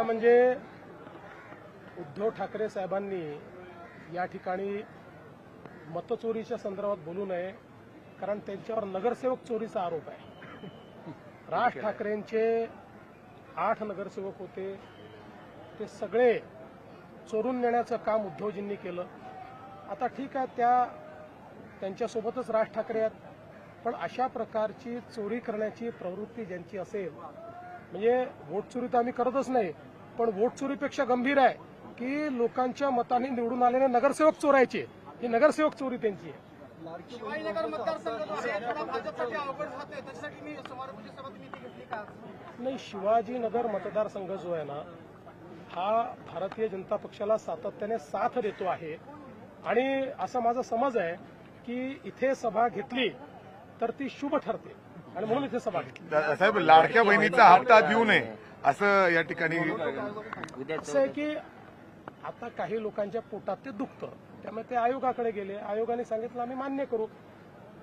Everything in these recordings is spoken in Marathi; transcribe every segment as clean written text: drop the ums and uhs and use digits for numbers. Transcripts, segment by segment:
म्हणजे उद्धव ठाकरे साहेबांनी या ठिकाणी मतचोरीच्या संदर्भात बोलू नये, कारण त्यांच्यावर नगरसेवक चोरीचा आरोप आहे. राज ठाकरेंचे 8 नगरसेवक होते, ते सगळे चोरून नेण्याचं काम उद्धवजींनी केलं. आता ठीक आहे, त्यांच्यासोबतच राज ठाकरे आहेत, पण अशा प्रकारची चोरी करण्याची प्रवृत्ती ज्यांची असेल, म्हणजे वोट चोरी तर आम्ही करतच नाही, पण वोट चोरीपेक्षा गंभीर आहे की लोकांच्या मताने निवडून आलेले नगरसेवक चोरायचे. ही नगरसेवक चोरी त्यांची आहे. शिवाजीनगर मतदारसंघ जो आहे थोडा भाजपसाठी अवघड जातोय, त्याच्यासाठी मी समारोपाची सभा तुम्ही घेतली का? नाही, शिवाजीनगर मतदारसंघ जो आहे ना, हा भारतीय जनता पक्षाला सातत्याने साथ देतो आहे आणि असा माझा समज आहे की इथे सभा घेतली तर ती शुभ ठरते आणि म्हणून इथे सभा घेतली. साहेब, लाडक्या बहिणीचा हप्ता देऊ नये असं या ठिकाणी असं आहे की आता काही लोकांच्या पोटात ते दुखतं, त्यामुळे ते आयोगाकडे गेले. आयोगाने सांगितलं आम्ही मान्य करू.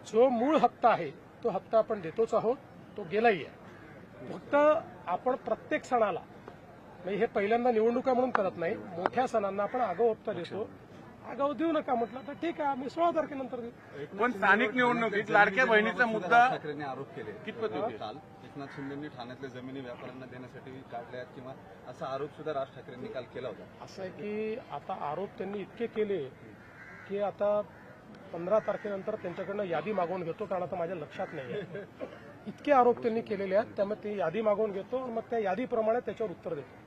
जो मूळ हप्ता आहे तो हप्ता आपण देतोच आहोत, तो गेलाही आहे. फक्त आपण प्रत्येक सणाला, म्हणजे हे पहिल्यांदा निवडणुका म्हणून करत नाही, मोठ्या सणांना आपण आगाऊ हप्ता देतो. आगाऊ देऊ नका म्हटलं तर ठीक आहे, आम्ही 16 तारखेनंतर देऊ. पण स्थानिक निवडणुकीत लाडक्या बहिणीचा मुद्दा ठाकरेंनी आरोप केले कितपत योग्य? काल एकनाथ शिंदेंनी ठाण्यातल्या जमिनी व्यापाऱ्यांना देण्यासाठी काढल्या किंवा असा आरोप सुद्धा राज ठाकरेंनी काल केला होता. असं आहे की आता आरोप त्यांनी इतके केले की आता 15 तारखेनंतर त्यांच्याकडनं यादी मागवून घेतो, कारण आता माझ्या लक्षात नाही आहे. इतके आरोप त्यांनी केलेले आहेत, त्यामुळे ती यादी मागवून घेतो आणि मग त्या यादीप्रमाणे त्याच्यावर उत्तर देतो.